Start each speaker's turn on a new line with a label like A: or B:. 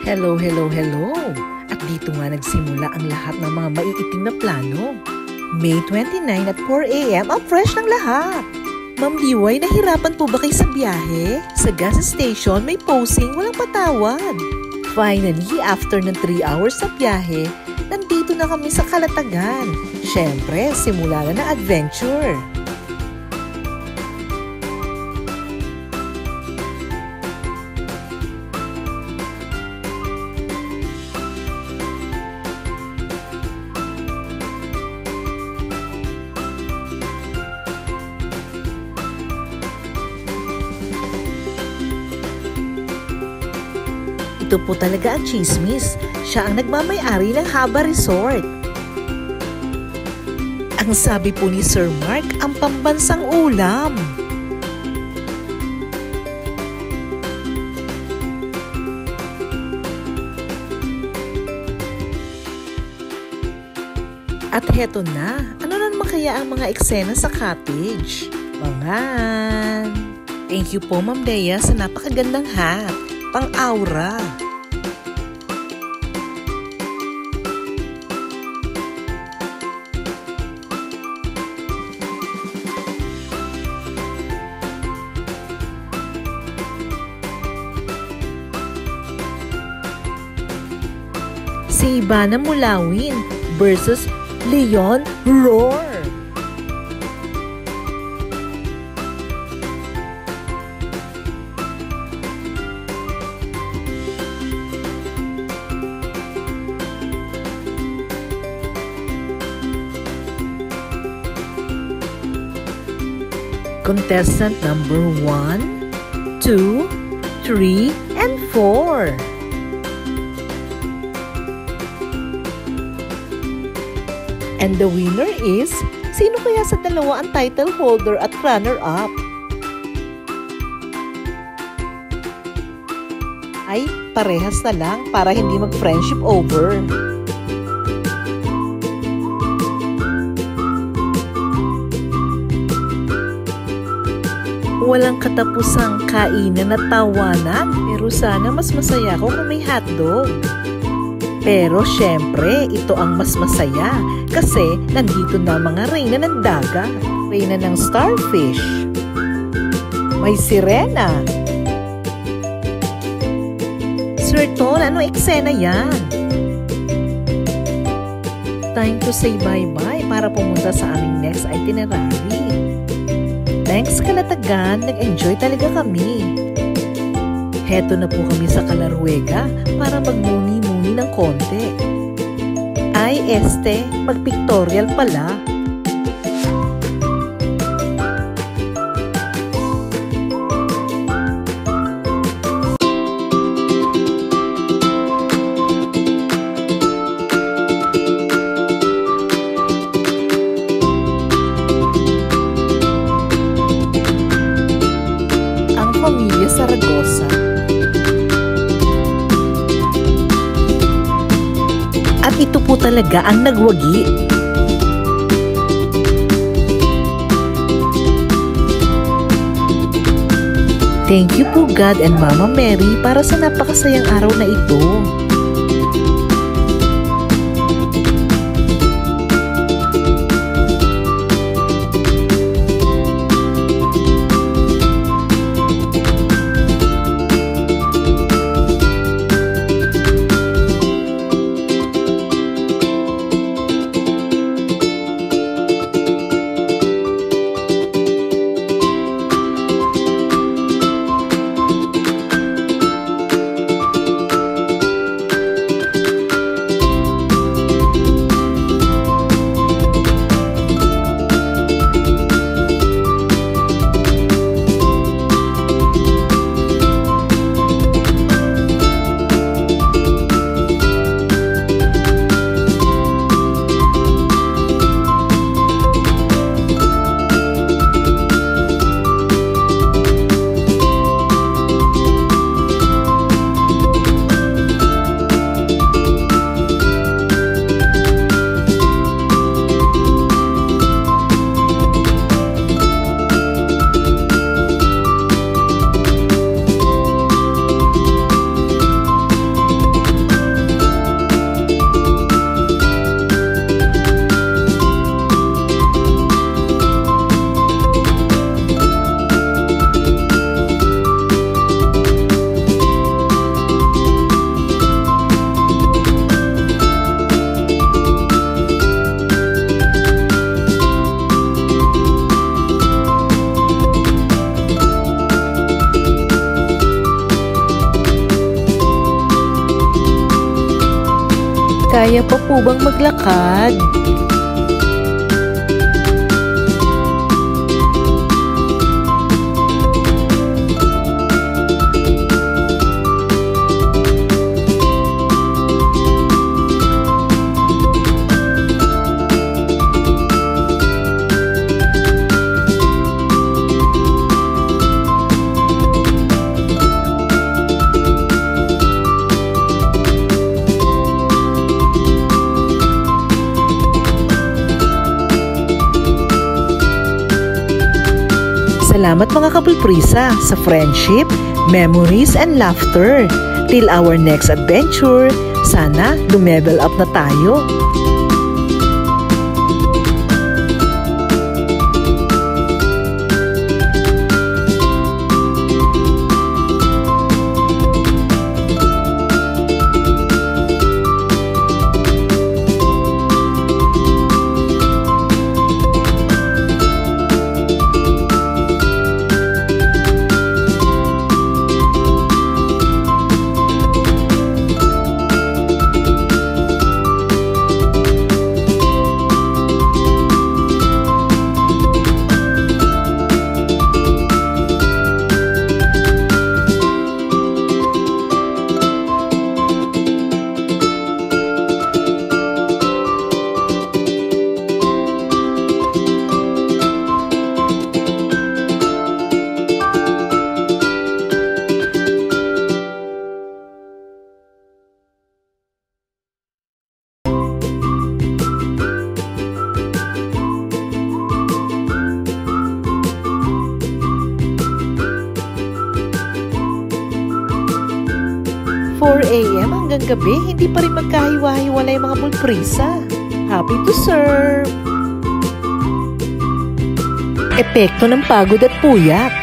A: Hello, hello, hello! At dito nga nagsimula ang lahat ng mga maiiting na plano. May 29 at 4 AM, ang fresh ng lahat! Ma'am Liway, nahirapan po ba kayo sa biyahe? Sa gas station, may posing, walang patawad. Finally, after ng 3 hours sa biyahe, nandito na kami sa Calatagan. Siyempre, simula na ng adventure. Ito po talaga ang chismis. Siya ang nagmamay-ari ng Haba Resort. Ang sabi po ni Sir Mark, ang pambansang ulam. At heto na, ano naman kaya ang mga eksena sa cottage? Mangan! Thank you po Ma'am Dea sa napakagandang hat. Pang-aura. Si Ivana Mulawin versus Leon Roar. Contestant number 1, 2, 3, and 4. And the winner is, sino kaya sa dalawa ang title holder at runner-up? Ay, parehas na lang para hindi mag-friendship over. Walang katapusang kainan at tawanan, pero sana mas masaya ko kung may hotdog. Pero syempre, ito ang mas masaya kasi nandito na mga reyna ng dagat, reyna ng starfish, may sirena. Sir Ton, ano eksena yan? Time to say bye-bye para pumunta sa aming next itinerary. Thanks Calatagan, nag-enjoy talaga kami. Heto na po kami sa Calaruega para magmuni-muni ng konti. Ay, mag-pictorial pala. Pamilya Saragosa. At ito po talaga ang nagwagi. Thank you po God and Mama Mary para sa napakasayang araw na ito. Kaya pa po bang maglakad? Salamat mga kapulprisa sa friendship, memories, and laughter. Till our next adventure, sana lumevel up na tayo. AM hanggang gabi, hindi pa rin magkahiwa-hiwalay mga bulprisa. Happy to serve! Epekto ng pagod at puyat.